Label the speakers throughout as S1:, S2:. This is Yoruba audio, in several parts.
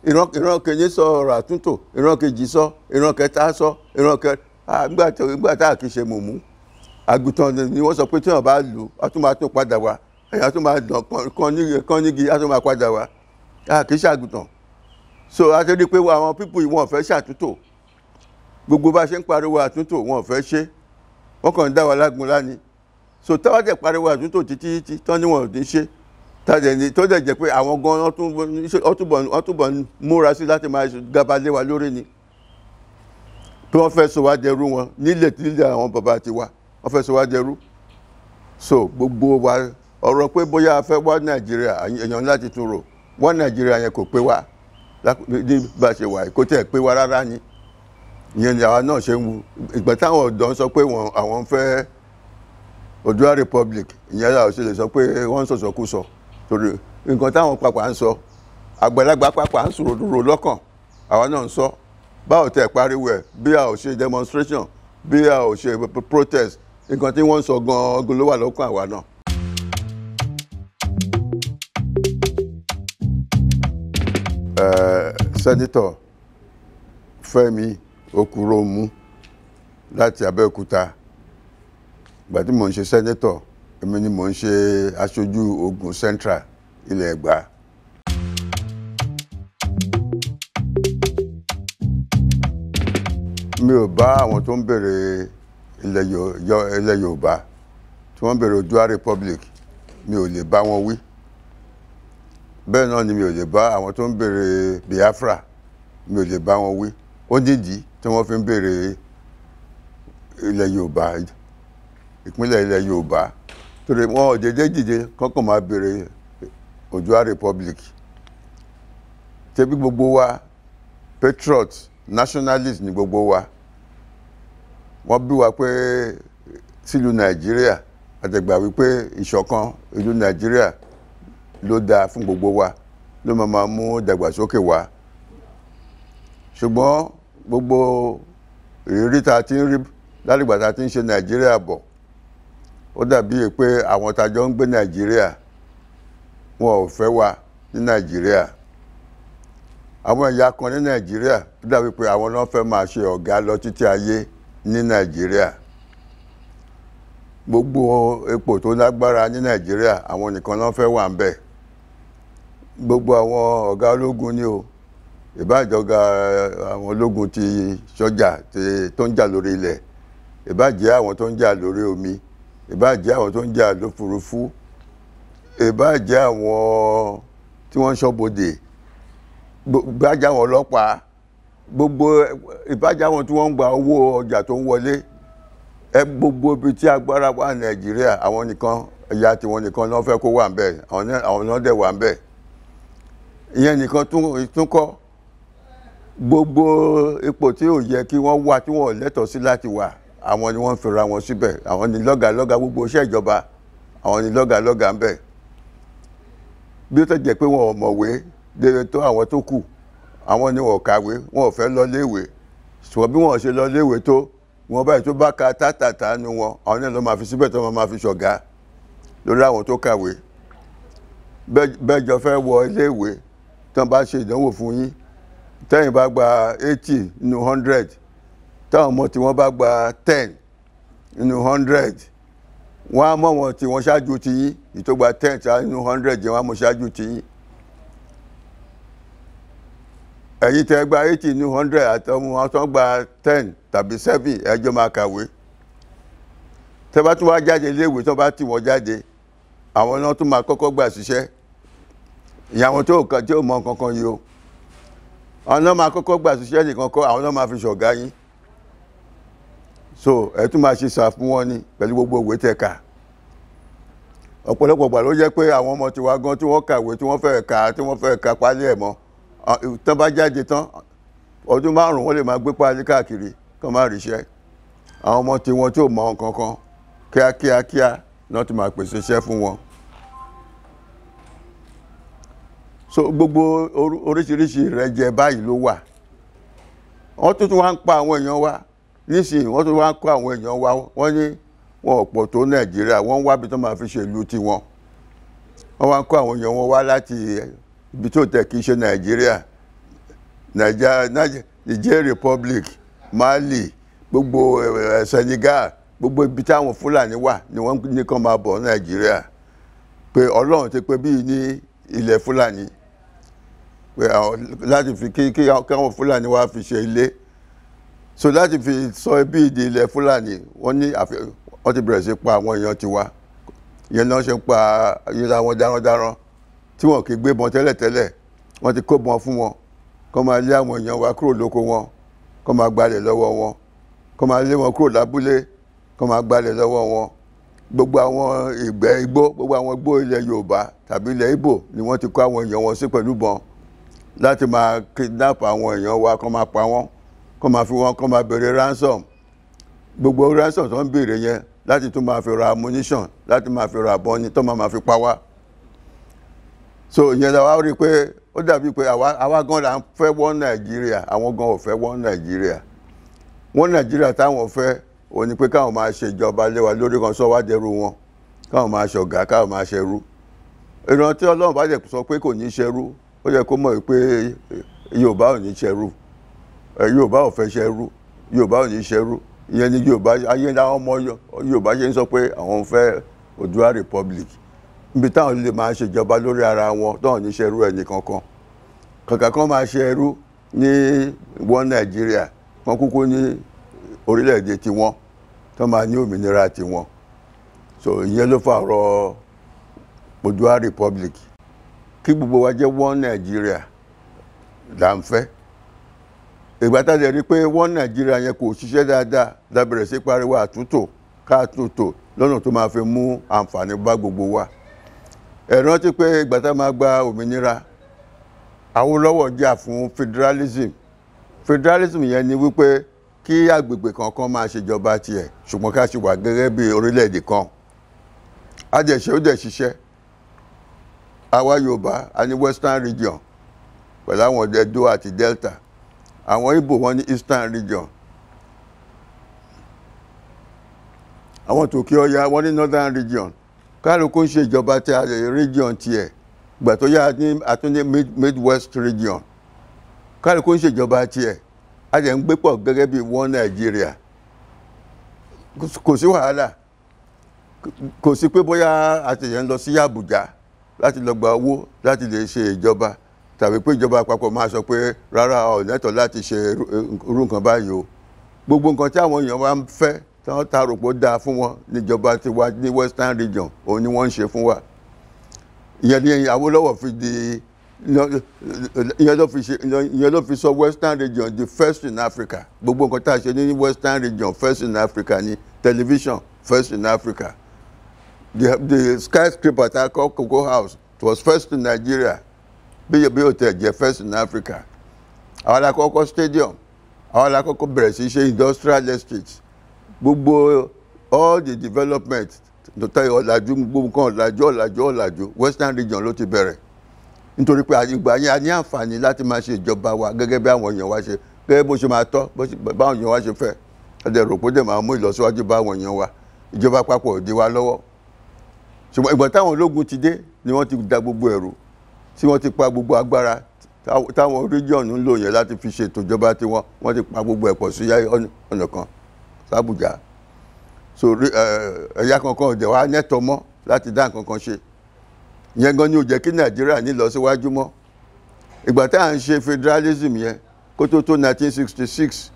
S1: ìran kejì sọ ọ̀rọ̀ àtúntò, ìran kejì sọ, ìran kẹta sọ, nígbà tá a kì í ṣe mùmú àgùntàn ni wọ́n sọ pé tí wọ́n bá lù á tún máa tún padà wá, ẹ̀yà tún máa dàn kán nígi á tún máa padà wá, a kì í ṣe àgùntàn. So a ti rí i pé àwọn pípù yìí wọ́n fẹ́ ṣàtúntò, gbogbo bá ṣe ń pariwo àtúntò wọ́n fẹ́ ṣe, wọ́n kàn ń dá wa lágun láni. So táwa dẹ̀ pariwo àtúntò títí tán ni wọ́n ò ní ṣe, tó dẹ̀ jẹ́ pé àwọn gan wọ́n túbọ̀ múra sí láti máa gaba lé wa lórí ni, pé wọ́n fẹ́ sọ wá dẹrú wọn nílẹ̀ àwọn bàbá tiwa, wọ́n fẹ́ sọ wá dẹrú. So gbogbo wa ọ̀rọ̀ pé bóyá a fẹ́ wá Nàìjíríà èèyàn láti tún rò, wá Nàìjíríà yẹn kò pé wá ní bá ṣe wà kó tẹ̀ pé wá rárá ni. Ìyẹn ni àwa náà ṣe ń wu ìgbà táwọn ọ̀dọ́ ń sọ pé àwọn ń fẹ́ Oòduà Republic, ìyẹn làwọn ṣe lè sọ pé wọ́n ń sọ̀sọ̀kúsọ, torí nǹkan táwọn pàpà ń sọ àgbàlagbà pàpà ń sọ̀rọ̀ lọ́kàn, àwa náà ń sọ. Báwo tẹ̀ pariwo ẹ̀ bí a ò ṣe demonstration, bí a ò ṣe protest, nǹkan tí wọ́n ń sọ gan-an ló wà lọ́kàn àwa náà. Sẹ́nitọ̀ Fẹ́mi Òkúròmù láti Abẹ́òkúta, ìgbà tí mò ń ṣe sẹ́nitọ̀ èmi ni mò ń ṣe aṣojú Ògùn Central ilẹ̀ Ẹ̀gbá. Mi ò bá àwọn tó ń bèrè ilẹ̀ Yorùbá tí wọ́n ń bèrè Oòduà Republic, mi ò lè bá wọn wí. Bẹ́ẹ̀ náà ni mi ò lè bá àwọn tó ń bèrè Biafra, mi ò lè bá wọn wí. Ó nídìí tí wọ́n fi ń bèrè ilẹ̀ Yorùbá, ìpínlẹ̀ ilẹ̀ Yorùbá, torí wọn ò dédé dìde kọ́kàn máa bèrè Oòduà Republic. Tẹ́bí gbogbo wa patriot, nationalist ni gbogbo wa. Wọ́n bí wa pé sílùú Nàìjíríà, àtẹ̀gbà wípé ìṣọ̀kan ìlú Nàìjíríà ló dáa fún gbogbo wa, ló máa mú dàgbàsókè wá. Ṣùgbọ́n gbogbo ìrírí tá a ti ń rí látìgbà tá a ti ń ṣe Nàìjíríà bọ̀, ó dàbí pé àwọn tájọ ń gbé Nàìjíríà wọn ò fẹ́ wa ní Nàìjíríà. Àwọn ẹ̀yà kan ní Nàìjíríà ó dàbí pé àwọn náà fẹ́ máa ṣe ọ̀gá lọ títí ayé ní Nàìjíríà. Gbogbo ipò tó lágbára ní Nàìjíríà àwọn nìkan náà fẹ́ wà ń bẹ̀. Gbogbo àwọn ọ̀gá ológun ni o, ìbájọba àwọn ológun ti sọ́jà tó ń jà lórí ilẹ̀, ìbájẹ́ àwọn tó ń jà lórí omi, ìbájẹ́ àwọn tó ń jà lófurufú, ìbájẹ́ àwọn tí wọ́n ń ṣọ́bodè, ìbájẹ́ àwọn ọlọ́pàá, gbogbo ìbájẹ́ àwọn tí wọ́n ń gba owó ọjà tó ń wọlé, gbogbo ibi tí agbára wà Nàìjíríà àwọn nìkan ẹ̀yà tiwọn nìkan náà fẹ́ kó wà ń bẹ̀, àwọn náà dẹ̀ wà ń bẹ̀. Ìyẹn nìkan tún kọ́, gbogbo ipò tí ò yẹ kí wọ́n wà tí wọ́n lẹ́tọ̀ọ́ sí láti wà, àwọn ni wọ́n fira wọn síbẹ̀, àwọn ni lọ́gàlọ́gà gbogbo iṣẹ́ ìjọba, àwọn ni lọ́gàlọ́gà ń bẹ̀. Bí ó tẹ̀ jẹ́ pé wọn ò mọ̀wé dédé tó àwọn tó kù, àwọn ni wọn ò kàwé, wọn ò fẹ́ lọ léèwé, ṣùgbọ́n bí wọn ò ṣe lọ léèwé tó, wọn báyìí tó bá ka tátàtà nu wọn, àwọn náà ló máa fi síbẹ̀ tó máa fi ṣọ̀gá lórí àwọn tó kàwé. Bẹ́ẹ̀ jọ fẹ́ wọ iléèwé tán bá ṣe ìdánwò fún yín, tẹ́yìn bá gba 80 nínú 100, táwọn ọmọ tí wọ́n bá gba 10 nínú 100, wọ́n á mọ̀ wọn tí wọ́n ṣáájú ti yín, ìtó gba 10 nínú 100 yẹn wọ́n á mọ̀ ṣáájú ti yín. Ẹ̀yin tẹ́ gba 80 nínú 100 àtọmọ wọn tó gba 10 tàbí 7 ẹjọ́ máa kàwé. Tẹ́ bá tún wá jáde iléèwé tó bá tì wọ́n jáde, àwọn náà tún máa kọ́kọ́ gbà síṣẹ́. Ìyàwó tó mọ kankan yìí o, àwọn náà máa kọ́kọ́ gbà síṣẹ́ nìkan kọ́, àwọn náà máa fi ṣọ̀gá yín. So ẹ tún máa ṣe sà fún wọn ni pẹ̀lú gbogbo ìwé tẹ̀ka. Ọ̀pọ̀lọpọ̀ gbà ló jẹ́ pé àwọn ọmọ tiwa gan tí wọ́n kàwé tí wọ́n fẹ́ ka pálí ẹ̀ mọ́, tán bá jáde tán ọdún 5 wọ́n lè máa gbé pálí káàkiri kán má ríṣẹ́. Àwọn ọmọ tiwọn tí ò mọ kankan kíákíá náà ti máa pèsè iṣẹ́ fún wọn. So gbogbo oríṣiríṣi ìrẹ́jẹ báyìí ló wà. Wọ́n tún wá ń pa àwọn èèyàn wa nísìnyí, wọ́n tún wá ń kó àwọn èèyàn wa, wọ́n ní wọn ò pọ̀ tó Nàìjíríà, wọ́n wá bí tó máa fi ṣe ìlú tiwọn. Wọ́n wá ń kó àwọn èèyàn wọn wá láti ibi tó tẹ̀ kí í ṣe Nàìjíríà Niger Republic, Mali, gbogbo Senegal, gbogbo ibi táwọn Fúlàní wà ni wọ́n ní kàn máa bọ̀ Nàìjíríà pé Ọlọ́run ti pé bíi ní ilẹ̀ Fúlàní pé láti fi kí àwọn Fúlàní wá fi ṣe ilé so láti fi sọ bí ìdí ilẹ̀ Fúlàní wọ́n ti bẹ̀rẹ̀ sí pa àwọn èèyàn tiwa ìyẹn náà ṣe ń pa àwọn darandaran tí wọn kì í gbébọn tẹ́lẹ̀tẹ́lẹ̀ wọ́n ti kó bọn fún wọn kó máa lé àwọn èèyàn wa kúrò lóko wọn kó máa gbalẹ̀ lọ́wọ́ wọn kó máa lé wọn kúrò lábúlé kó máa gbalẹ̀ lọ́wọ́ wọn gbogbo àwọn igbó gbogbo àwọn igbó ilẹ̀ Yorùbá tàbí ilẹ̀ Ìgbò ni wọ́n ti kó àwọn èèyàn wọn sí pẹ̀lú bọn láti máa kidnap àwọn èèyàn wa kó máa pa wọ́n kó máa fi wọ́n kó máa béèrè ransom gbogbo ransom tó ń béèrè yẹn láti tún máa fi ra ammunition láti máa fi ra àbọn ni tó máa fi pa wá so ìyẹn la wá rí i pé ó dàbí pé àwa gan la ń fẹ́ wọ́n Nàìjíríà àwọn gan ò fẹ́ wọ́n Nàìjíríà wọ́n Nàìjíríà táwọn fẹ́ òun ni pé káwọn máa ṣe ìjọba lé wa lórí kan sọ wá dẹrú wọn káwọn máa ṣọ̀gá káwọn máa ṣẹrú ìran tí Ọlọ́run bá jẹ́ sọ pé kò ní ṣẹrú ó yẹ kó mọ̀ pé Yorùbá ò ní ṣẹrú Yorùbá ò fẹ́ ṣẹrú Yorùbá ò ní ṣẹrú ìyẹn ni Yorùbá ayé àwọn ọmọ Yorùbá ṣe ń sọ pé àwọn fẹ́ Oòduà Republic níbi táwọn lè máa ṣèjọba lórí ara wọn táwọn ní ṣẹrú ẹnì kankan kàkà kan máa ṣẹrú ní wọ́n Nàìjíríà kan kúkú ní orílẹ̀-èdè tiwọn tó máa ní òmìnira tiwọn so ìyẹn ló fà ọ̀rọ̀ Oòduà Republic kí gbogbo wa jẹ́ wọ́n Nàìjíríà là ń fẹ́ ìgbà tá a lè rí pé wọ́n Nàìjíríà yẹn kò ṣiṣẹ́ dáadáa la bẹ̀rẹ̀ sí pariwo àtúntò káàtúntò lọ́nà tó máa fi mú àǹfààní bá gbogbo wa ẹ rántí pé ìgbà tá a máa gba òmìnira Awólọ́wọ̀ jà fún federalism yẹn ni wípé kí agbègbè kankan máa ṣèjọba tiẹ̀ ṣùgbọ́n ká ṣe wà gẹ́gẹ́ bí orílẹ̀-èdè kan a dẹ̀ ṣe ó dẹ̀ ṣiṣẹ́ àwa Yorùbá a ní Western region pẹ̀lú àwọn Edo àti Delta àwọn Ìgbò wọn ní Eastern region àwọn Tòkè Ọya wọn ní Northern region kálukú ń ṣe ìjọba tí a lè region tiẹ̀ ìgbà tó yá àtúndé Midwest region kálukú ń ṣe ìjọba tiẹ̀ a jẹ́ ń gbé pọ̀ gẹ́gẹ́ bí wọ́n Nàìjíríà kò sí wàhálà kò sí pé bóyá àtẹ̀yẹ̀ ń lọ sí Àbújá láti lọ gba owó láti lè ṣe ìjọba tàbí pé ìjọba àpapọ̀ máa sọ pé rárá ò lẹ́tọ̀ọ́ láti ṣe irú nǹkan báyìí o gbogbo nǹkan tí àwọn èèyàn wa ń fẹ́ tí wọ́n ta rò pé ó dáa fún wọn níjọba ti wá ní Western region òun ni wọ́n ń ṣe fún wa ìyẹn ni Awólọ́wọ̀ fi di ìyẹn ló fi sọ Western region the first in Africa gbogbo nǹkan tá a ṣe ní Western region first in Africa ní television first in Africa the skyscraper tá a kọ́ Cocoa House it was first in Nigeria bí hotel jẹ́ first in Africa àwọn alákọ̀ọ́kọ́ stadium àwọn alákọ̀ọ́kọ́ bẹ̀rẹ̀ sí ṣe industrial estates gbogbo all the development tó tẹ́ ọ̀làjú gbogbo nǹkan ọ̀làjú Western region ló ti bẹ̀rẹ̀ nítorí pé ìgbà yẹn a ní àǹfààní láti máa ṣe ìjọba wa gẹ́gẹ́ bí àwọn èèyàn wa ṣe gẹ́gẹ́ bó ṣe máa tọ́ báwọn èèyàn wa ṣe fẹ́ ẹ̀dẹ̀ rò pé dẹ̀ máa mú ìlọsíwájú bá àwọn èèyàn wa ìjọba àpapọ̀ ò dí wa lọ́wọ́ ṣùgbọ́n ìgbà táwọn ológun ti dé ni wọ́n ti da gbogbo ẹ̀rù tí wọ́n ti pa gbogbo agbára táwọn region ń lò yẹn láti fi ṣètò ìjọba tiwọn wọ́n ti pa gbogbo ẹ̀pọ̀ sí ọ̀nà kan sábùjá so ẹ̀yà kankan ò dẹ̀ wá nẹ́tọ̀ mọ́ láti dá nǹkan kan ṣe ìyẹn gan ni ò jẹ́ kí Nàìjíríà ní lọ síwájú mọ́ ìgbà tá à ń ṣe federalism yẹn kó tó 1966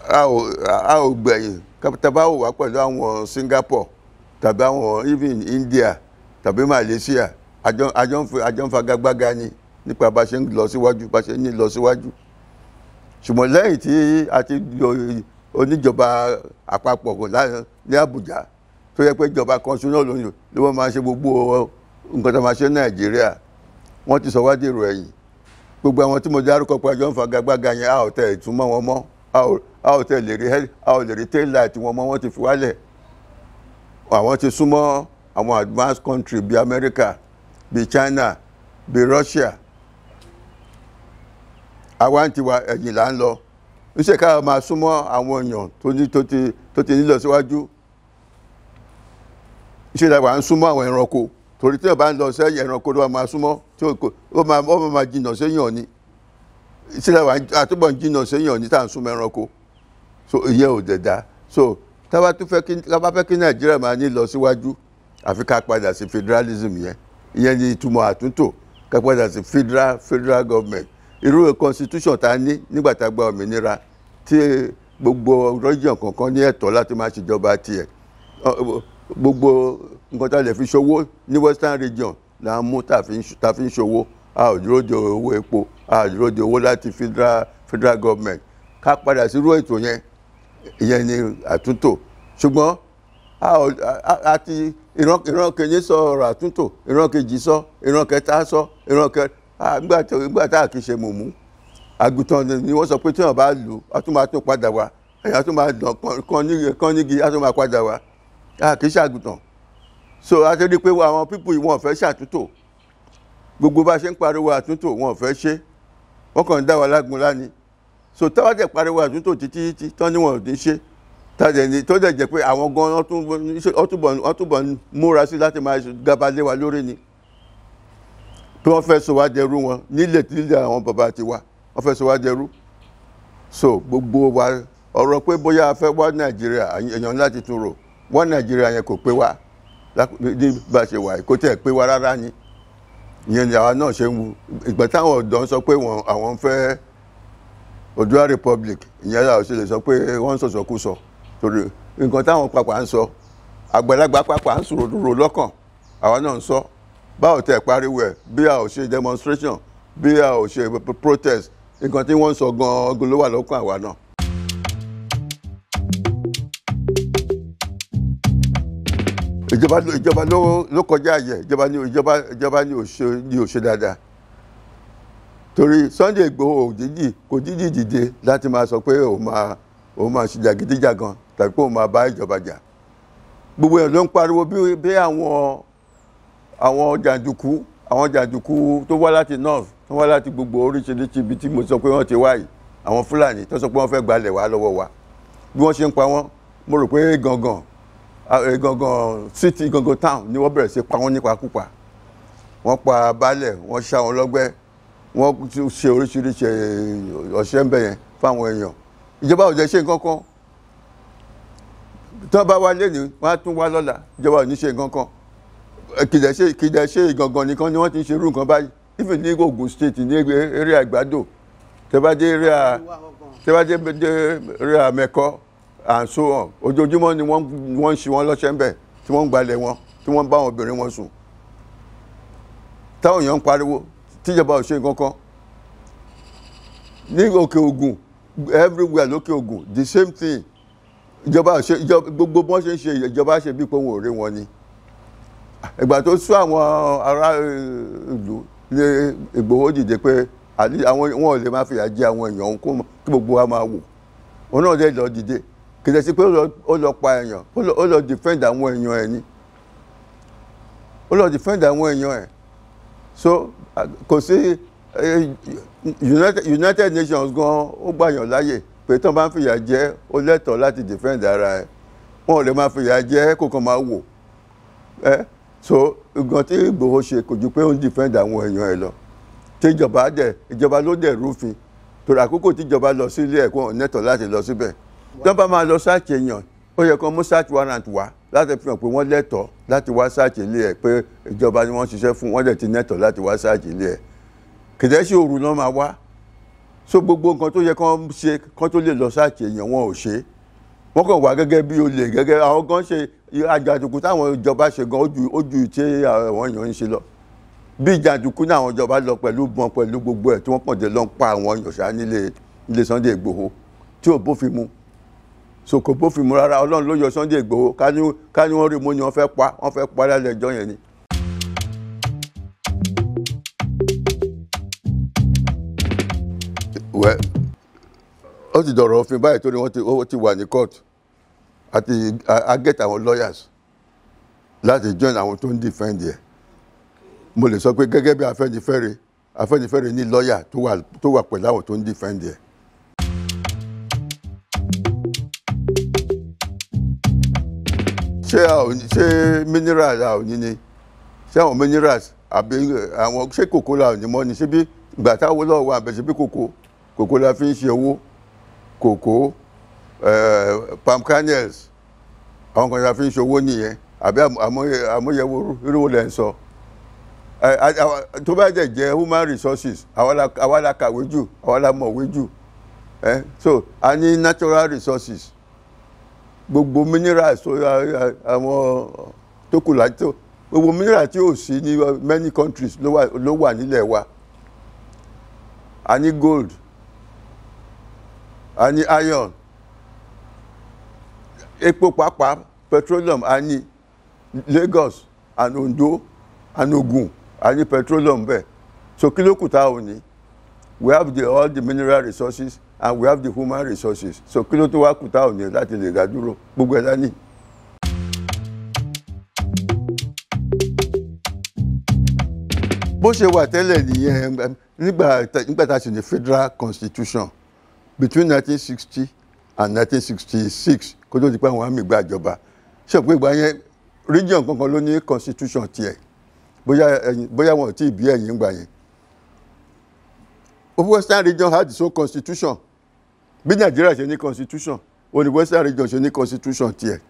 S1: a ò gbẹ̀yìn tàbá ò wá pẹ̀lú àwọn Singapore tàbí àwọn even India tàbí Malaysia àjọ ń fagagbága ni nípa bá ṣe ń lọ síwájú bá ṣe ń lọ síwájú ṣùgbọ́n lẹ́yìn tí a ti oníjọba àpapọ̀ ní Àbújá tó yẹ pé ìjọba kan ṣúná ló wọ́n máa ṣe gbogbo nǹkan tó máa ṣe Nàìjíríà wọ́n ti sọ wá dèrò ẹ̀yìn gbogbo àwọn tí mo dárúkọ pé àjọ ń fagagbága yẹn a ò tẹ̀ ìtumọ̀ wọn mọ́ a ò lè rí tail light wọn mọ́ wọ́n ti fi wálẹ̀ àwọn ti súnmọ́ àwọn advanced country bíi America bíi China bíi Russia àwa ń tiwa ẹ̀yìn là ń lọ níṣẹ́ ká máa súnmọ́ àwọn èèyàn tó ti nílọ síwájú níṣẹ́ ìdàgbà ń súnmọ́ àwọn ẹranko torí tí wọ́n bá ń lọ sẹ́yìn ẹranko ló máa súnmọ́ tí ó máa jìnnà séyàn ni ìṣẹ̀lẹ̀ wa àtúbọ̀ ń jìnnà séèyàn ní tá à ń súnmọ́ ẹranko so ìyẹn ò dẹ̀ dá so tá bá fẹ́ kí Nàìjíríà máa ní lọ síwájú àfi ká padà sí federalism ìyẹn ni ìtumọ̀ àtúntò ká padà sí federal government irú constitution tá a ní nígbà tá a gba òmìnira tí gbogbo region kankan ní ẹ̀tọ́ láti máa ṣèjọba tiẹ̀ gbogbo nǹkan tá a lè fi ṣòwò ní western region là ń mú tá a fi ń ṣòwò a ò dúró de owó epo a ò dúró de owó láti federal government ká padà sí irú ètò yẹn ìyẹn ni àtúntò ṣùgbọ́n àti ìran kejì sọ ọ̀rọ̀ àtúntò ìran kejì sọ ìran kẹta sọ ìran kẹta nígbà tá a kì í ṣe mùmú àgùntàn ni wọ́n sọ pé tí wọ́n bá lù á tún máa tún padà wá ẹ̀yà tún máa dàn kán nígi á tún máa padà wá a kì í ṣàgùntàn so a ti rí i pé àwọn pípù yìí wọ́n fẹ́ ṣàtúntò gbogbo bá ṣe ń pariwo àtúntò wọ́n fẹ́ ṣe wọ́n kàn ń dá wa lágun láni so táwọn tẹ̀ pariwo àtúntò títí tán ni wọ́n ò ní ṣe tó dẹ̀ jẹ́ pé àwọn gan wọ́n túbọ̀ múra sí láti máa gabalé wa lórí ni pé wọ́n fẹ́ sọ wá dẹrú wọn nílẹ̀ àwọn bàbá tiwa wọ́n fẹ́ sọ wá dẹrú so gbogbo wa ọ̀rọ̀ pé bóyá a fẹ́ wá Nàìjíríà èèyàn láti tún rò wá Nàìjíríà yẹn kò pé wá ní bá a ṣe wà kò tẹ̀ pé wá rárá ni ìyẹn ni àwa náà ṣe ń wu ìgbà táwọn ọ̀dọ́ sọ pé àwọn fẹ́ Oòduà Republic ìyẹn làwọn ṣe lè sọ pé wọ́n ń sọ̀sọ̀kúsọ torí nǹkan táwọn pàpà ń sọ àgbàlagbà pàpà ń sọ̀rọ̀ lọ́kàn àwa náà ń sọ báwo tẹ̀ pariwo ẹ̀ bí a ò ṣe demonstration bí a ò ṣe protest nǹkan tí wọ́n ń sọ gan-an ló wà lọ́kàn àwa náà. ìjọba ló kọjá àyè ìjọba ni ò ṣe dáadáa torí Sunday Igboho kò dídì dìde láti máa sọ pé òun máa ṣe jàgídíjàgan tàbí pé òun máa bá ìjọba jà gbogbo èèyàn ló ń pariwo bí àwọn jàǹdùkú tó wá láti north tó wá láti gbogbo oríṣiríṣi ibi tí mo sọ pé wọ́n ti wá yìí àwọn Fúlàní tó sọ pé wọ́n fẹ́ gbalẹ̀ wá lọ́wọ́ wa bí wọ́n ṣe ń pa wọ́n mo rò pé gangan city gangan town ni wọ́n bẹ̀rẹ̀ sí pa wọ́n nípakúpa wọ́n pa baálẹ̀ wọ́n ṣá wọn lọ́gbẹ́ wọ́n ṣe oríṣiríṣi ọ̀ṣẹ́ ń bẹ̀ yẹn fáwọn èèyàn ìjọba ò jẹ́ ṣe nǹkan kan tí wọ́n bá wá lẹ́nu wọ́n á tún wá lọ́la ìjọba ò ní ṣe nǹkan kan kìdẹ̀ ṣe ìgangan nìkan ni wọ́n ti ń ṣe irú nǹkan báyìí even ní Ògùn state ní eré Àgbàdo tẹ́bàdé eré Mẹ́kọ́ and so on ojoojúmọ́ ni wọ́n ń ṣe wọ́n lọ́ṣẹ́ ń bẹ̀ tí wọ́n ń gbalẹ̀ wọn tí wọ́n ń bá àwọn obìnrin wọn sùn táwọn èèyàn ń pariwo tíjọba ò ṣe nǹkan kan ní Òkè Ògùn everywhere lókè Ògùn the same thing ìjọba gbogbo bọ́n ṣe ń ṣe ìjọba ṣe bí pé wọn ò rí wọn ni ìgbà tó sún àwọn ará ìlú ní Ìgbòho dìde pé wọn ò lè máa fìyà jẹ àwọn èèyàn kí gbogbo wa máa wò wọn náà lè lọ dìde kìdẹ̀ sí pé ó lọ pa èèyàn ó lọ defend àwọn èèyàn ẹ̀ ni ó lọ defend àwọn èèyàn ẹ̀ so kò sí United Nations gan ó gbàyàn láyè pé tán bá ń fìyà jẹ ó lẹ́tọ̀ọ́ láti defend ara ẹ̀ wọn ò lè máa fìyà jẹ kó kàn máa wò ẹ́ so nǹkan tí Ìgbòho ṣe kò ju pé ó ń defend àwọn èèyàn ẹ̀ lọ tí ìjọba ló dẹ̀ rúfin torí àkókò tíjọba lọ sí ilé ẹ̀kọ́ nẹ́tọ̀ láti lọ síbẹ̀ tí wọ́n bá máa lọ sáàkì èèyàn ó yẹ kó mú search warrant wá láti fi hàn pé wọ́n lẹ́tọ̀ọ́ láti wá sáàkì ilé ẹ̀ pé ìjọba ni wọ́n ṣiṣẹ́ fún wọ́n dẹ̀ ti nẹ́tọ̀ láti wá sáàkì ilé ẹ̀ kìdẹ́ sí òru náà máa wá so gbogbo nǹkan tó yẹ kán ṣe kán tó lè lọ sáàkì èèyàn wọn ò ṣe wọ́n kàn wá gẹ́gẹ́ bí olè gẹ́gẹ́ àwọn gan ṣe àjàdùkú táwọn ìjọba ṣe gan ó ju tí àwọn èèyàn ń ṣe lọ bí jàǹdùkú ní àwọn ìjọba lọ pẹ̀lú bọn pẹ̀lú gbogbo ẹ̀ tí wọ́n kàn dé lọ ń pa àwọn èèyàn ṣá nílé Sunday Igboho tí ò bófin mu so kò bófin mu rárá Ọlọ́run ló yọ Sunday Igboho ká ní wọ́n rí mu ni wọ́n fẹ́ pa lálẹ́ ẹjọ́ yẹn ni. ó ti dọ̀rọ̀ òfin báyìí torí wọ́n ti wà ní court àti agẹ́tà àwọn lawyers láti join àwọn tó ń defend ẹ̀ mo lè sọ pé gẹ́gẹ́ bí Afẹ́nifẹ́re ní lọ́ọ̀yà tó wà pẹ̀lú àwọn tó ń defend ẹ̀. ṣé minerals a ò ní ni ṣé àwọn minerals àbí àwọn ṣé kòkó la ò ní mọ́ ni ṣé bí ìgbà táwọn lọ́wọ́ wà bẹ̀ ṣe bí kòkó kòkó la fi ń ṣe owó, kòkó, palm kernels, àwọn kan la fi ń ṣe owó nìyẹn, àbí àmúyẹ̀wò irú lẹ́ ń sọ. Tó bá jẹ́ human resources, àwa la kàwé jù, àwa la mọ̀wé jù. So a ní natural resources, gbogbo minerals àwọn tó kù láti gbogbo minerals tí ò sí ní many countries ló wà nílẹ̀ wa. A ní gold, a ní iron, epo pàápàá, petroleum, a ní Lagos and Ondo and Ogun, a ní petroleum bẹ́ẹ̀. So kí ló kù tá ò ní? We have all the mineral resources and we have the human resources. So kí ló tó wá kù tá ò ní láti lè dá dúró? Gbogbo ẹ̀ dání. Bó ṣe wà tẹ́lẹ̀ nìyẹn nígbà tá a ṣe ní federal constitution between 1960 and 1966 kó tó di pé àwọn àmì gba ìjọba. Ṣé pé ìgbà yẹn region kankan ló ní constitution tiẹ̀, bóyá wọn ò tí ì bí ẹ̀yìn gbà yẹn. Western region had its own constitution. Bí Nàìjíríà ṣe ní constitution, ó ní Western region ṣe ní constitution tiẹ̀.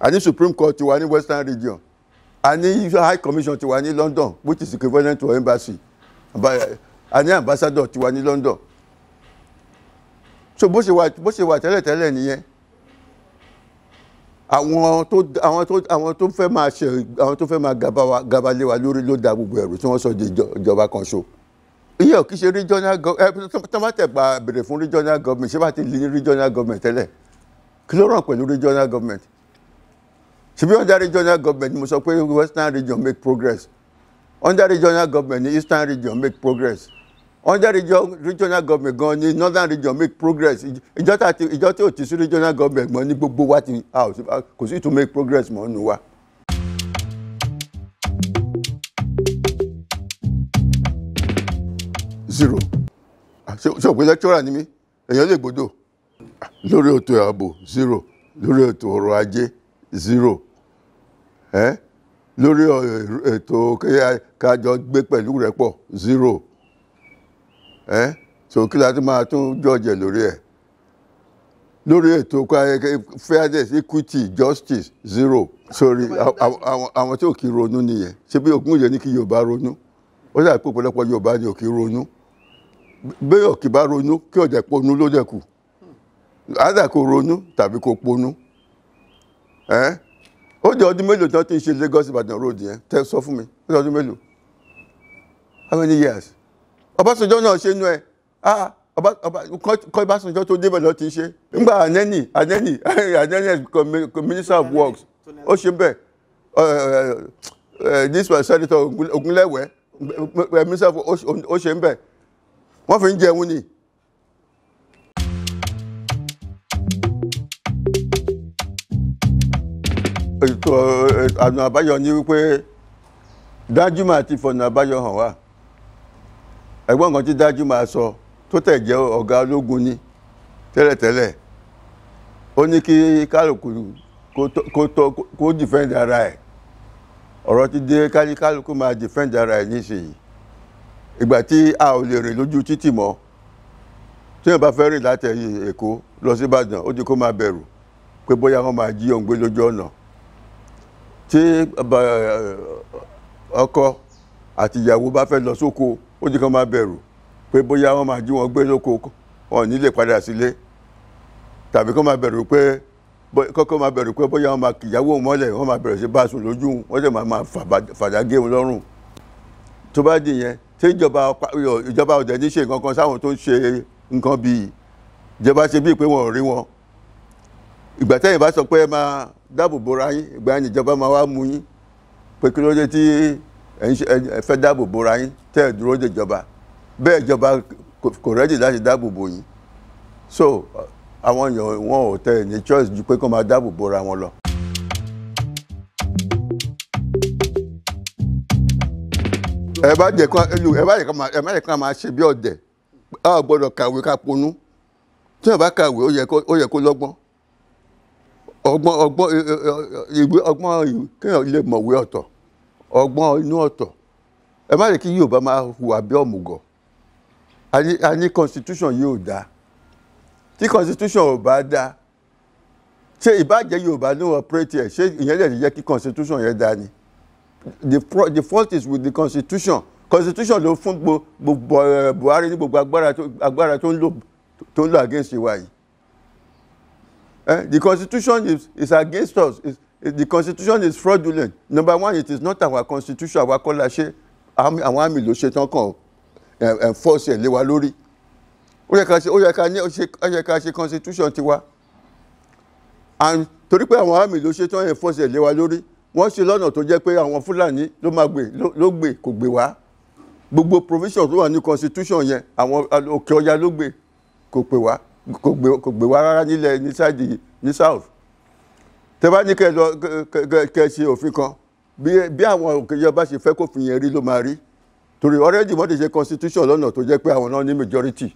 S1: A ní Supreme Court ti wà ní Western region. A ní High Commission ti wà ní London, which is equivalent to embassy. A ní ambassador ti wà ní London. So bó ṣe wà tẹ́lẹ̀tẹ́lẹ̀ nìyẹn. Àwọn tó fẹ́ máa gaba lé wa lórí ló da gbogbo ẹ̀rù tí wọ́n sọ di ìjọba kan ṣo. Iye ò kí ṣe regional government, tọ́mátẹ̀ gba bèrè fún regional government, ṣé bá ti lè ní regional government tẹ́lẹ̀? Kí ló ràn pẹ̀lú regional government? Ṣebí under regional government mo sọ pé Western region make progress. Under regional government ni Eastern region make progress. Under regional government gan ni Northern region make progress. Ìjọ tí ò ti sí regional government mọ́ ní gbogbo wa ti kò sí to make progress mọ́ nù wa. Zero. Ṣé òpin lecturer ni mí? Èèyàn lè gbọ́dọ̀. Lórí ètò ààbò zero. Lórí ètò ọrọ̀ ajé zero. Lórí ètò kájọ gbé pẹ̀lú rẹ́pọ̀ zero. So kí la tún máa tún jọ́jẹ̀ lórí ẹ̀? Lórí ètò fairness, equity, justice zero. Sorry, àwọn tí ò kí ronú nìyẹn. Ṣé bí Ògúnwùyí ní kí Yorùbá ronú? Ó dà pé ọ̀pọ̀lọpọ̀ Yorùbá ni ò kí ronú. Bẹ́ẹ̀ kì bá ronú kí ọ̀jẹ̀ ponú ló dẹ̀kù. Àdà kò ronú tàbí kò ponú. Ó jẹ́ ọdún mélòó tí wọ́n ti ń ṣe Lagos Ibadan road yẹn? Tẹ́ sọ fún mi. Ó jẹ́ ọdún mélòó? How many years? Ọbásanjọ́ náà ṣe inú ẹ̀. Kọ́ Ọbásanjọ́ tó débẹ̀ lọ ti ṣe. Nígbà Aneni Minister of Works. Ó ṣe bẹ́ẹ̀. This was Senator Ogunlẹ́wẹ̀. Minister of Works ó ṣe bẹ́ẹ̀. Wọ́n fi ń jẹun ni. Ọ̀nà àbáyọ ní wípé Danjuma ti fọ̀nà àbáyọ hàn wá. Ẹgbọ́n nǹkan tí Danjuma sọ tó tẹ̀ jẹ́ ọ̀gá ológun ní tẹ́lẹ̀tẹ́lẹ̀. Ó ní kí kálukú kó defend ara ẹ̀. Ọ̀rọ̀ ti dé kálukú máa defend ara ẹ̀ nísìnyí. Ìgbà tí a ò lè rìn lójú títì mọ́. Tí wọ́n bá fẹ́ rìn láti Èkó lọ sí Ìbàdàn, ó di kó máa bẹ̀rù pé bóyá wọ́n máa jí òun gbé lójú ọ̀nà. Tí ọkọ àti ìyàwó bá fẹ́ lọ sóko, ó di kó máa bẹ̀rù pé bóyá wọ́n máa jí wọn gbé lóko, wọn ò ní lè padà sílé. Tàbí kó máa bẹ̀rù pé bóyá wọ́n máa kìyàwó mọ́lẹ̀, wọ́n máa bẹ̀rẹ̀ sí bá sùn lójú, wọ́n dẹ̀ máa fàdágé wọn lọ́rùn. Tó bá di yẹn, tí ìjọba ọ̀dẹ̀ ní ṣe nǹkan kan sáwọn tó ń ṣe nǹkan bíi ìjọba ṣe bíi pé wọn ò rí wọn. Ìgbà tẹ́yìn bá sọ pé ẹ máa dáàbò bora yín, ìgbà yẹn ìjọba máa wá mú yín pé kí ló dé tí ẹ fẹ́ dáàbò bora yín tẹ́ ẹ dúró de ìjọba. Bẹ́ẹ̀ ìjọba kò rẹ́dì láti dáàbò bò yín. So àwọn èèyàn wọn ò tẹ̀ ní choice ju pé kó máa dáàbò bora wọn lọ. Ẹ má jẹ́ ká máa ṣe bí ọ̀dẹ̀. A gbọ́dọ̀ kàwé ká ponú. Tí wọ́n bá kàwé ó yẹ kó lọ́gbọ́n. Ọgbọ́n kéèyàn lè mọ̀wé ọ̀tọ̀. Ọgbọ́n inú ọ̀tọ̀. Ẹ má jẹ́ kí Yorùbá máa hùwà bí ọ̀mùgọ̀. a ní constitution yìí ò dáa tí constitution ò bá dáa ṣé ìbàjẹ́ Yorùbá ní operate ẹ̀ ṣé ìyẹn lè jẹ́ kí constitution yẹn dáa ni the fault is with the constitution ló fún gbogbo Buhari ní gbogbo agbára tó ń lò against wa yìí the constitution is against us the constitution is fraudulent. Number one, it is not our constitution àwa kọ́ la ṣe àwọn àmì ló ṣe tán kàn enforce ẹ̀ lé wa lórí ó yẹ ká ṣe constitution tiwa and torí pé àwọn àmì ló ṣe tán enforce ẹ̀ lé wa lórí wọ́n ṣe lọ́nà tó jẹ́ pé àwọn Fúlàní ló gbé kò gbé wá gbogbo provision tó wà ní constitution yẹn àwọn Òkè Ọya ló gbé kò gbé wá rárá nílẹ̀ ní south tẹ́ bá ní kẹ́ ṣe òfin kan bí àwọn Òkè Ọya bá ṣe fẹ́ kó fi yẹn rí ló máa rí torí already wọ́n ti ṣe constitution lọ́nà tó jẹ́ pé àwọn náà ní majority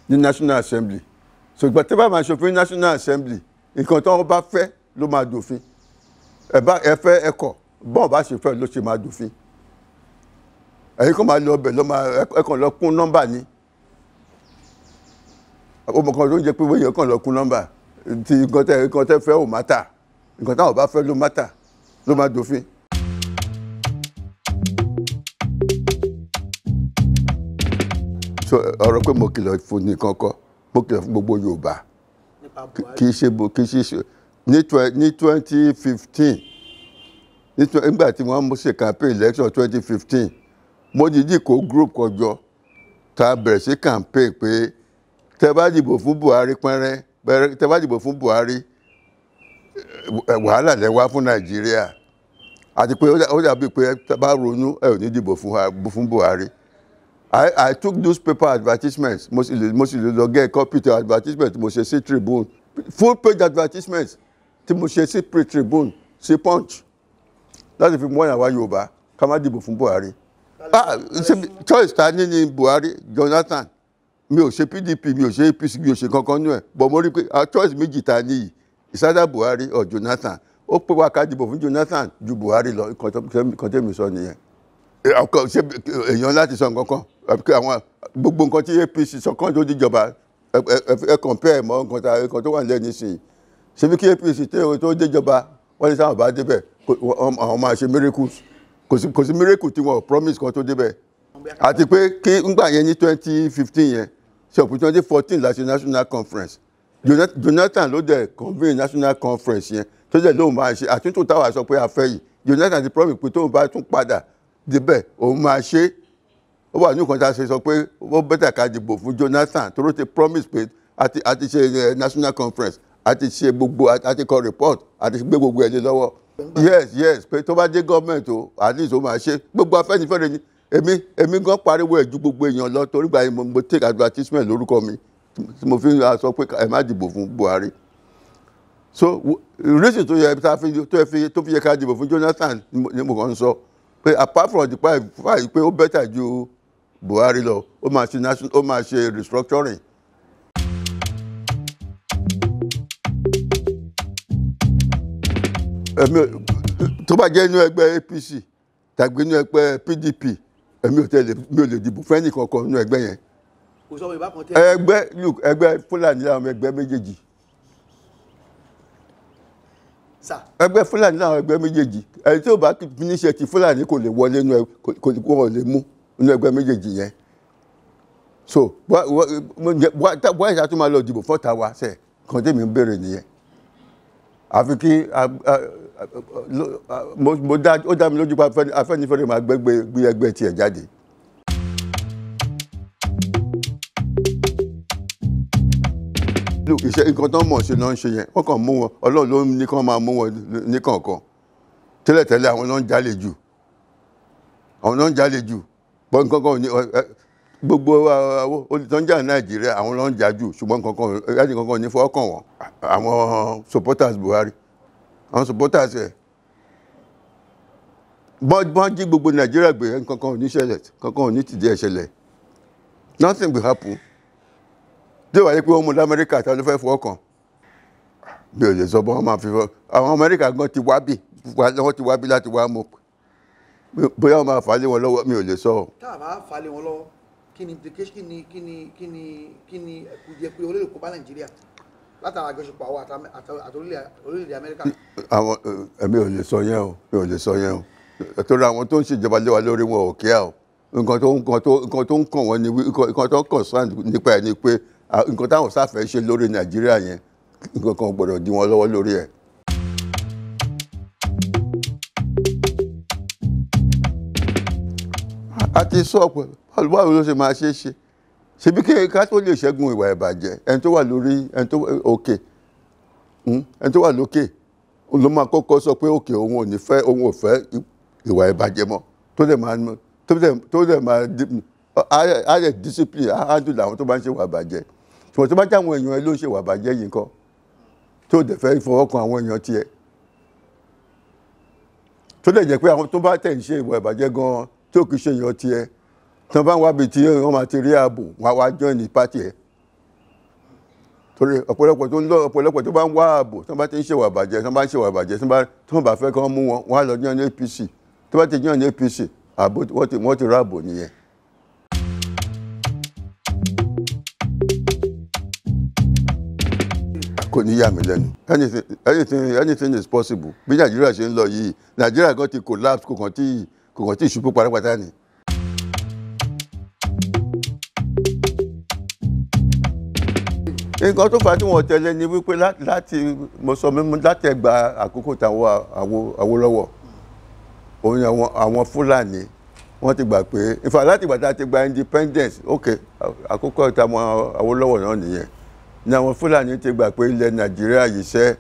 S1: ní National Assembly so ìgbà tẹ́ bá máa ṣòfin National Assembly nǹkan tó wọ́n bá fẹ́ ló máa dòfin ẹ fẹ́ ẹ̀kọ́ bọ́ọ̀ bá ṣe fẹ́ ló ṣe máa dòfin ẹ̀yin kan máa lọ ọbẹ̀ ẹ̀kan lọ kún nọ́mbà ni ọmọ kan ló ń jẹ́ pé wọ́n yẹ kàn lọ kún nọ́mbà tí nǹkan tẹ́ fẹ́ ò mátà nǹkan táwọn bá fẹ́ ló mátà ló máa dòfin. so ọ̀rọ̀ pé mo kìlọ̀ fún nìkan kọ́ mo kìlọ̀ fún gbogbo Yorùbá kì í ṣe ní 2015 nígbà tí wọ́n ṣe campaign election 2015 mo dìídì kó group kọjọ tá a bẹ̀rẹ̀ sí campaign pé tẹ́ bá dìbò fún Buhari tẹ́ bá dìbò fún Buhari wàhálà lẹ wá fún Nàìjíríà àti pé ó dàbí pé tẹ́ bá ronú ẹ ò ní dìbò fún Buhari. I took newspaper advertisements mo sì lè lọ get copy to advertisement mo ṣe sí Tribune full page advertisements tí mo ṣe sí Tribune sí Punch láti fi mú ọ̀yàn wá Yorùbá ká má dìbò fún Buhari. Choice ta ní Buhari Jonathan mi ò ṣe PDP mi ò ṣe APC mi ò ṣe kankan nú ẹ̀ but mo rí pé choice méjì ta ní yìí ìsádà Buhari or Jonathan ó pé wá ká dìbò fún Jonathan ju Buhari lọ nǹkan tẹ́mi sọ nìyẹn. ṣe èèyàn láti sọ nǹkan kan àwọn gbogbo nǹkan tí APC sọ kán tó díjọba ẹ compare mọ́ nǹkan tó wà nílẹ̀ nísìnyí ṣe bí kí APC tó déjọba wọ́n ní sáwọn bá débẹ̀ àwọn máa ṣe miracles kò sí miracle tí wọ́n promise kan tó débẹ̀ àti pé kí ngbà yẹn ní 2015 yẹn ṣe òpin 2014 la ṣe national conference Jonathan ló dẹ̀ convene national conference yẹn tó dẹ̀ lóun máa ṣe àtúntò táwa sọ pé a fẹ́ yìí Jonathan ti promise pé tóun bá tún padà débẹ̀ òun máa ṣe ó wà ní nǹkan tá a ṣe sọ pé ó bẹ́tà ká dìbò fún Jonathan tó ló ti promise pé àti ṣe national conference àti ṣe gbogbo àti kọ report àti gbé gbogbo ẹ̀ lé lọ́wọ́ yes pé tó bá dé gọ́ọ̀mẹ̀ntì o at least ó máa ṣe gbogbo Afẹ́nifẹ́re ni èmi gan pariwo ẹ̀ ju gbogbo èèyàn lọ torí gbà yẹn mo take advertisement lórúkọ mi tí mo fi sọ pé ẹ má dìbò fún Buhari so reason tó fi yẹ ká dìbò fún Jonathan ni mo kàn ń sọ pé apart from the fact pé ó better ju Buhari lọ ó máa ṣe restructuring. tó bá jẹ́ inú ẹgbẹ́ APC tàbí inú ẹgbẹ́ PDP mi ò lè dìbò fẹ́ni kankan nínú ẹgbẹ́ yẹn. ẹgbẹ́ Fúlàní làwọn ẹgbẹ́ méjèèjì. ẹgbẹ́ Fúlàní làwọn ẹgbẹ́ méjèèjì ẹni tí ò bá níṣẹ́ ti Fúlàní kò lè wọlé kò lè mú nínú ẹgbẹ́ méjèèjì yẹn. so wọ́n ìṣá tó máa lọ dìbò fọ́ta wa sẹ́ẹ̀ kan tèmi ń béèrè nìyẹn. àfi kí ó dá mi lójú pé Afẹ́nifẹ́re máa gbé ẹgbẹ́ tiẹ̀ jáde. iṣẹ́ nǹkan tó ń mọ̀ ṣe náà ń ṣe yẹn wọ́n kàn mú wọn Ọlọ́run ló ní kàn máa mú wọn ní kọ̀ọ̀kan tẹ́lẹ̀tẹ́lẹ̀ àwọn náà ń jalè jù bọ́ nǹkan kan ò ní gbogbo olùtọ́jà Nàìjíríà àwọn náà ń jà jù ṣùgbọ́n nǹkan kan ò ní fọwọ́ kàn wọ́n àwọn supporters Buhari àwọn supporters ẹ̀ bọ́n jí gbogbo Nàìjíríà gbé nǹkan kan ò ní ṣẹlẹ̀ kankan ò ní tìdí ẹ̀ ṣẹlẹ̀ nothing will happen tí ó wáyé pé wọ́n mú l'Amẹ́ríkà tí wọ́n fẹ́ fọwọ́ kàn bí ò lè sọ bọ́ wọ́n máa fi fọ́ àwọn Amẹ́ríkà gan ti wá bí láti wá mú bóyá wọ́n máa fà á lé wọn lọ́wọ́ mi ò lè sọ.
S2: tá a bá fà á lé wọn lọ́wọ́ kí ni implication kí ni kùdìẹ̀kudiẹ olóòlù kó bá Nàìjíríà látara àjọṣepọ̀ àwọn àti orílẹ̀-èdè Amẹ́ríkà.
S1: àwọn ẹ̀mí ò lè sọ yẹn o mi ò lè sọ yẹn o torí àwọn tó ń ṣèjọba lé wa lórí wọn ò kíá o nǹkan tó ń kàn wọ́n ni nǹkan tó ń concern nípa ẹ̀ ni pé nǹkan táwọn sáfẹ́ ṣe lórí Nàìjíríà yẹn nǹkan kan gbọ́dọ̀ dí wọn lọ́wọ́ lórí ẹ̀. a ti sọ pé báwo ló ṣe máa ṣe é ṣe ṣebí ká tó lè ṣẹ́gun ìwà ìbàjẹ́ ẹni tó wà lórí ẹni tó wà lókè ló máa kọ́kọ́ sọ pé òkè òun ò fẹ́ ìwà ìbàjẹ́ mọ́ tó dẹ̀ máa á lè discipline á dùn àwọn tó bá ń ṣe ìwà ìbàjẹ́ ṣùgbọ́n tó bá jẹ́ àwọn èèyàn ẹ ló ń ṣe ìwà ìbàjẹ́ yìí nǹkan tó dẹ̀ fẹ́ ìfọwọ́kan àwọn èèyàn tiẹ̀ tó dẹ̀ jẹ́ pé àwọn tó bá tẹ̀ ń ṣe ìwà ìbàjẹ́ gan-an tó kì í ṣe èèyàn tiẹ̀ tí wọ́n bá ń wábi tí wọ́n máa ti rí ààbò wọn wá join ní pátì ẹ̀ torí ọ̀pọ̀lọpọ̀ tó bá ń wá ààbò tí wọ́n bá ti ń ṣèwà bàjẹ́ tí wọ́n bá ń ṣèwà bàjẹ́ tí wọ́n bá fẹ́ kí wọ́n mú wọn wọ́n á lọ join ní APC tó bá ti join ní APC ààbò wọ́n ti rá ààbò nìyẹn. kò ní yà mí lẹ́nu anything is possible bí Nàìjíríà ṣe ń lọ yìí Nàìjíríà kan ti collapse kò kàn tí ìṣubú pátápátá ni. nǹkan tó fà á tí wọ́n tẹ̀lé ni wípé láti ẹgbà àkókò táwọn Awólọ́wọ̀ òun àwọn Fúlàní wọ́n ti gbà pé ìfà láti ìgbà tá a ti gba independence ok àkókò táwọn Awólọ́wọ̀ náà nìyẹn ni àwọn Fúlàní ti gbà pé ilẹ̀ Nàìjíríà yìí ṣẹ́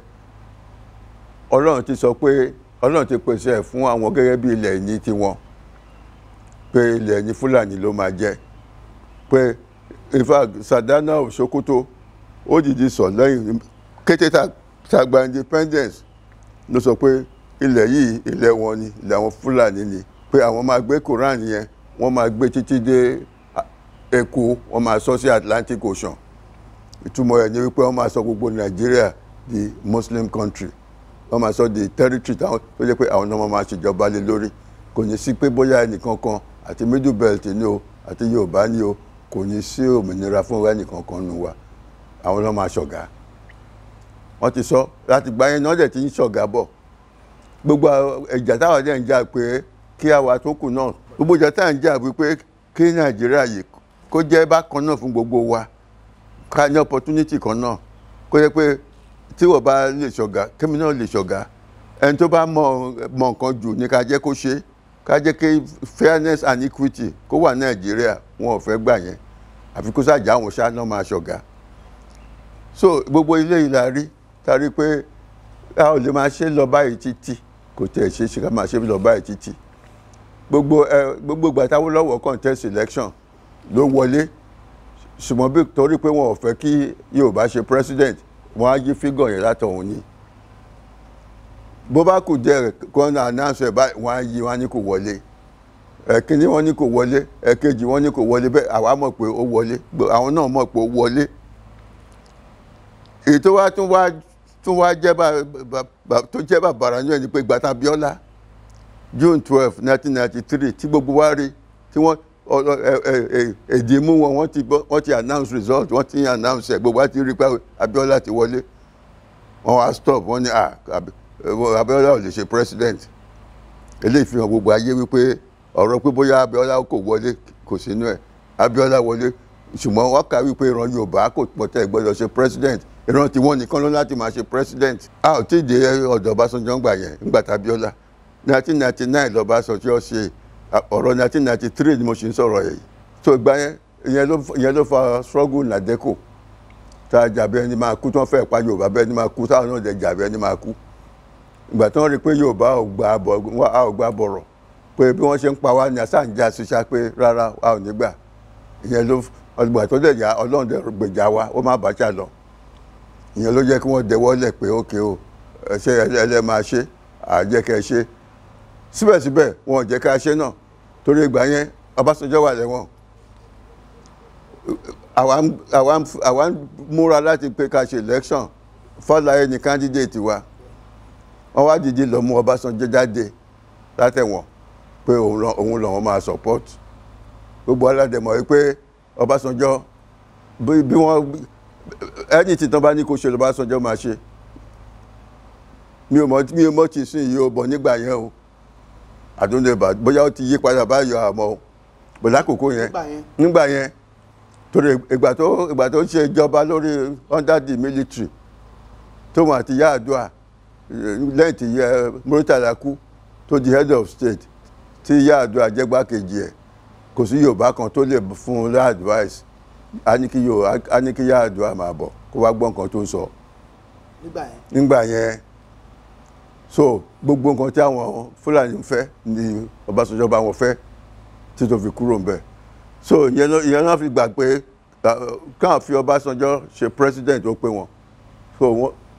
S1: Ọlọ́run ti sọ pé Ọlọ́run ti pèsè ẹ̀ fún àwọn gẹ́gẹ́ bí ilẹ̀ ìní tiwọn pé ilẹ̀ ìní Fúlàní ló máa jẹ́ pé ìfà Sàdánà Òṣókótó ó dìdí sọ lẹ́yìn kété tá gba independence ló sọ pé ilẹ̀ yìí ilẹ̀ wọn ni ilẹ̀ àwọn Fúlàní ni pé àwọn máa gbé Quran yẹn wọ́n máa gbé títí dé Èkó wọ́n máa sọ sí Atlantic Ocean ìtumọ̀ ẹ̀ ni wípé wọ́n máa sọ gbogbo Nàìjíríà di Muslim country wọ́n máa sọ di territory tó jẹ́ pé àwọn náà máa ṣèjọba lé lórí kò ní sí pé bóyá ẹnìkankan àti Middle Belt ni o àti Yorùbá ni o kò ní sí òmìnira fún ẹnìkankan nù wa àwọn náà máa ṣọ̀gá wọ́n ti sọ láti gbá yẹn náà dẹ̀ ti ń ṣọ̀gá bọ̀ gbogbo ìjà táwọn dẹ̀ ń jà pé kí àwa tó kù náà gbogbo ìjà táwọn ń jà wípé kí Nàìjíríà yìí kó jẹ́ bákan náà fún gbogbo wa ká ní opportunity kan náà kó jẹ́ pé tí wọ́n bá lè ṣọ̀gá kémi náà lè ṣọ̀gá ẹni tó bá mọ nǹkan jù ní ká jẹ́ kó ṣe ká jẹ́ kí fairness and equity kó wà Nàìjíríà wọn ò fẹ́ gbà yẹn àfi kó sàjà àwọn ṣáà náà máa ṣọ̀gá so gbogbo ilé ìlà rí tàrí pé a ò lè máa ṣe lọ báyìí títí kò tẹ̀ ṣe ká máa ṣe lọ báyìí títí gbogbo ìgbà t'Awólọ́wọ̀ contest election ló wọlé ṣùgbọ́n bí torí pé wọn ò fẹ́ kí Yorùbá ṣe president wọn á yí fígọ̀ yẹn látọ̀hún ni bó bá kù díẹ̀ kó náà announce ẹ̀ báyìí wọn á yí wọn ní kò wọlé ẹ̀kíní wọn ní kò wọlé ẹ̀kejì wọn ní kò wọlé bẹ́ẹ̀ àwa mọ̀ pé ó wọlé àwọn náà mọ̀ pé ó wọlé èyí tó wá jẹ́ bàbàrà ní ẹni pé gbàtà Abíọ́lá June 12 1993 tí gbogbo wa rí tí wọ́n èdè mú wọn wọ́n ti announce result wọ́n ti announce ẹ̀ gbogbo wa ti rí pé Abíọ́lá ti wọlé wọ́n wá stop wọ́n ní Abíọ́lá ò lè ṣe president eléyìí fi hàn gbogbo ayé wípé ọ̀rọ̀ pé bóyá Abíọ́lá kò wọlé kò sínú ẹ̀ Abíọ́lá wọlé ṣùgbọ́n wọ́n kà wípé ìran Yorùbá kò pọ̀tẹ́ gbọ́dọ̀ ṣe president ìran tí wọ́n nìkan ló láti máa ṣe president a ò tí ì dé ọ̀dọ̀ Ọbásanjọ́ ń gbà yẹn ńgbà t'Abíọ́lá 1999 l'Ọbásanjọ́ ṣe ọ̀rọ̀ 1993 ni mo ṣe ń sọ̀rọ̀ yìí tó ìgbà yẹn ìyẹn ló fa struggle nàdẹ́kò tá a jàbẹ́ ẹni máa kú tí wọ́n fẹ́ pa Yorùbá bẹ́ẹ̀ ni máa kú táwọn náà dẹ̀ jàbẹ́ ẹni máa kú ìgbà tí wọ́n rí pé Yorùbá ò gbà bọ̀rọ̀ pé bí wọ́n ṣe ń pa wá ní àsáǹjà ṣiṣẹ́ pé rárá a ò ní gbà ìyẹn ló ọgbà tó dẹ̀ yá Ọlọ́run dẹ̀ gbèjà wa ó má bàjá lọ ìyẹn ló jẹ́ kí wọ́n dẹwọ́lẹ̀ pé ókè o ṣe ẹlẹ́ máa ṣe àjẹkẹ́ ṣe síbẹ̀síbẹ̀ wọn ò jẹ́ ká ṣe náà torí ìgbà yẹn Ọbásanjọ́ wà lẹ́wọ̀n àwa ń múra láti pé ká ṣe election Fáláyé ni candidate wa wọ́n wá dìde lọ mú Ọbásanjọ́ jáde látẹ̀wọ̀n pé òun lọ́wọ́ máa support gbogbo aládẹ̀mọ̀ wípé Ọbásanjọ́ bí wọ́n ẹni tí tán bá ní kó ṣe l'Ọbásanjọ́ máa ṣe. Mi ò mọ̀ tí sìn yìí ó bọ̀ nígbà yẹn o. Àdúndébà bóyá ó ti yí padà báyọ̀ àmọ́ bọ̀ lákòókò yẹn nígbà yẹn torí ìgbà tó ṣe ìjọba lórí under the military tóun àti Yar'Adua lẹ́yìn tí Murtala kú tó di head of state tí Yar'Adua jẹ́ gbákejì ẹ̀ kò sí Yorùbá kan tó lè fún un advice a ní kí Yar'Adua máa bọ̀ kó wá gbọ́ nǹkan tó ń sọ nígbà yẹn. So gbogbo nǹkan tí àwọn Fúlàní ń fẹ́ ni Ọbásanjọ́ bá wọn fẹ́ tí tó fi kúrò ń bẹ̀. So ìyẹn náà fi gbà pé káà fi Ọbásanjọ́ ṣe president ó pé wọn. So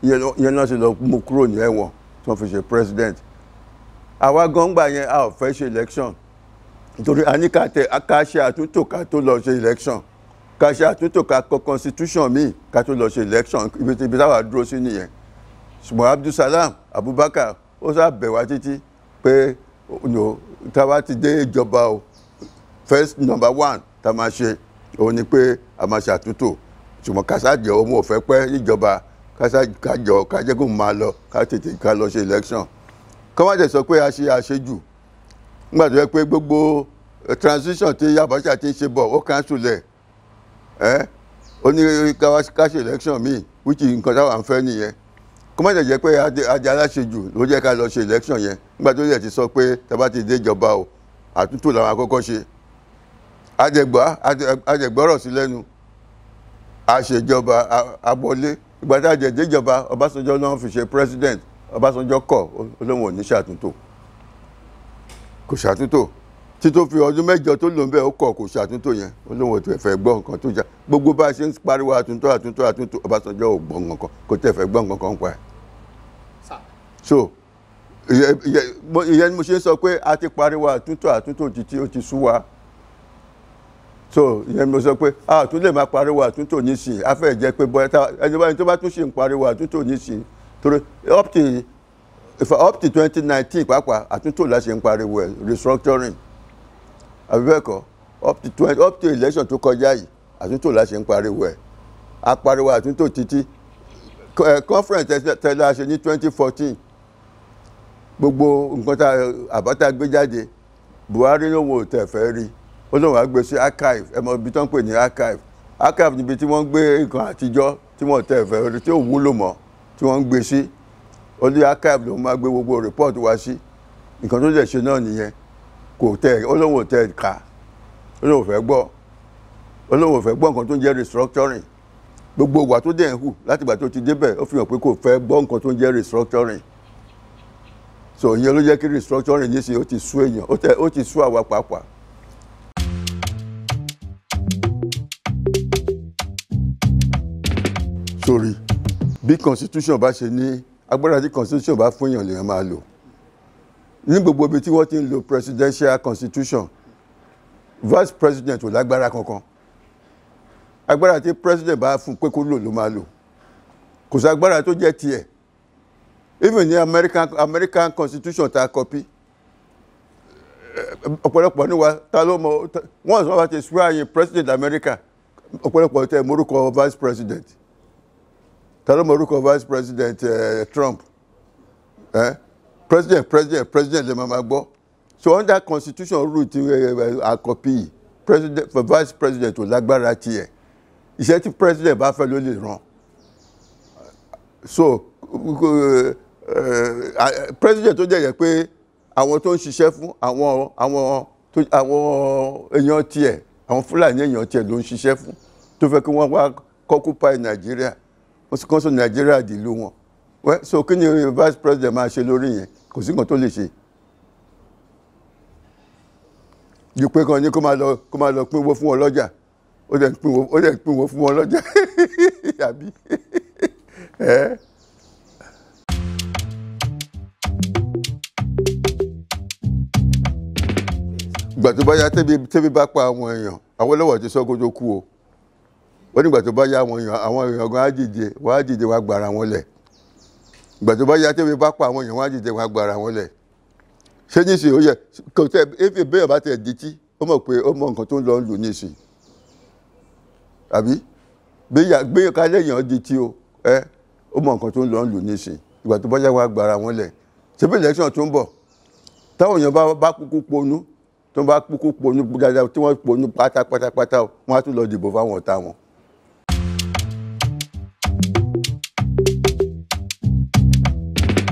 S1: ìyẹn náà ṣe lọ mú kúrò ní ẹ̀wọ̀n tí wọ́n fi ṣe president. Àwa gan gbà yẹn a ò fẹ́ ṣe election nítorí a ní ká ṣe àtúntò ká tó lọ ṣe election, ká ṣe àtúntò ká kọ constitution míì ká tó lọ ṣe election, ibi táwa dúró sí nìyẹn. Ṣùgbọ́n Abdulsalam Abubakar ó sá bẹ̀ wá títí pé táwa ti dé ìjọba o first number one tá máa ṣe òun ni pé a máa ṣàtúntò. Ṣùgbọ́n kásájọ ọmọ ò fẹ́ pẹ́ níjọba kájẹ́ kó máa lọ ká tètè ká lọ ṣe election. Kọ́ má jẹ́ sọ pé a ṣe àṣejù nígbà tó yẹ pé gbogbo transition tí Abacha ti ń ṣe bọ̀ ó cancel ẹ̀ ó ní ká ṣe election míì which is nǹkan táwa ń fẹ́ nìyẹn. Kọ́ má jẹ́ pé ajá aláṣejù ló jẹ́ ká lọ ṣe election yẹn nígbà tó yẹ ti sọ pé tá bá ti dé ìjọba o àtúntò làwọn àkọ́kọ́ ṣe. Àjẹgbọ́rọ̀ sí lẹ́nu àṣejọba àbọ̀lé ìgbà tá a jẹ déjọba Ọbásanjọ́ náà fi ṣe president. Ọbásanjọ́ kọ̀ olóhùn ò ní ṣàtúntò, kò ṣàtúntò tí tó fi ọdún 8 tó lò ń bẹ̀ ó kọ̀ kò ṣàtúntò yẹn olóhùn ò tẹ̀ fẹ́ gbọ́ nǹkan tó jà gbogbo bá a ṣe ń pariwo àtúntò Ọbásanjọ́ ò gbọ́ nǹkan kò tẹ̀ fẹ́ gbọ́ nǹkan kan pa ẹ̀. So ìyẹn ni mo ṣe ń sọ pé a ti pariwo àtúntò títí ó ti sú wa. So ìyẹn ni mo sọ pé a tún lè máa pariwo àtúntò nísìnyí a fẹ́ jẹ́ pé bọ́ẹ̀ ẹni tó bá tún ṣe ń pariwo àtúntò nísìnyí torí up to 2019 pàápàá àtúntò la ṣe ń pariwo ẹ̀ restructuring àbíbẹ́ẹ̀kọ́ up to election tó kọjá yìí àtúntò la ṣe ń pariwo ẹ̀ a pariwo àtúntò títí conference tẹ́lẹ̀ a ṣe ní 2014 gbogbo nǹkan àbáta gbé jáde Buhari lóun ò tẹ̀ fẹ́ rí ó lóun á gbé sí archive ẹ mọ ibi tó ń pè ní archive níbi tí wọ́n gbé nǹkan àtijọ́ tí wọ́n tẹ̀ fẹ́ rí tí ò wúlò mọ́ tí wọ́n ń gbé sí ó ní archive ló máa gbé gbogbo report wá sí nǹkan tó lè ṣe náà nìyẹn kò tẹ̀ olóhùn tẹ̀ ká olóhùn fẹ́ gbọ́ nǹkan tó ń jẹ́ restructuring gbogbo ìwà tó dẹ̀ ń hù láti ìgbà tó ti débẹ̀ ó fi hàn pé kò fẹ́ gbọ́ nǹkan tó ń jẹ́ restructuring. So ìyẹn ló jẹ́ kí restructuring nísìnyí ó ti sú èèyàn ó ti sú àwa pàápàá. Sorry bí constitution bá ṣe ní agbára tí constitution bá fún èèyàn lèèyàn máa lò ní gbogbo ibi tí wọ́n ti ń lo presidential constitution vice president ò lágbára kankan agbára tí president bá fún pé kó lò ló máa lò kò sí agbára tó jẹ́ tiẹ̀ even ní American constitution tá a copy ọ̀pọ̀lọpọ̀ ní wa ta ló mọ̀ wọ́n sọ wá ti swear in president America ọ̀pọ̀lọpọ̀ tẹ morúkọ vice president ta ló morúkọ vice president Trump president lè máa gbọ́ so under constitution rule ti a copy vice president ò lágbára tiẹ̀ iṣẹ́ tí president bá fẹ́ ló lè ràn so president tó jẹ́ yẹ pé àwọn tó ń ṣiṣẹ́ fún àwọn èèyàn tiẹ̀ àwọn Fúlàní èèyàn tiẹ̀ ló ń ṣiṣẹ́ fún tó fẹ́ kí wọ́n wá occupy Nàìjíríà wọ́n sì kàn sọ Nàìjíríà dìlú wọn so kí ni vice president máa ṣe lórí yẹn kò sí nǹkan tó lè ṣe ju pé kan ní kó máa lọ pínwó fún wọn lọ́jà ó dẹ̀ pínwó fún wọn lọ́jà àbí ìgbà tó bá yá tẹ́bí bá pa àwọn èèyàn Awólọ́wọ̀ ti sọ kó tó kú o ó nígbà tó bá yá àwọn èèyàn gan á dìde wọ́n á gbàrà wọn lẹ̀ ìgbà tó bá yá tẹ́bí bá pa àwọn èèyàn wọ́n á dìde wọ́n á gbàrà wọn lẹ̀ ṣé níṣẹ́ ó yẹ kò tẹ́ efi bẹ́ẹ̀ bá tẹ̀ dìtí ó mọ̀ pé ó mọ nǹkan tó ń lọ ń lù níṣẹ́ àbí gbé kálẹ̀ èèyàn di tí o ó mọ nǹkan tó ń lọ ń lù nísìn ìgbà tó bọ́jà wá gbára wọn lẹ̀ ṣé bí election tó ń bọ̀ táwọn èèyàn bá kúkú ponú tó bá kúkú ponú dáadáa tí wọ́n ponú pátápátá wọ́n á tún lọ dìbò fáwọn ọ̀tá wọn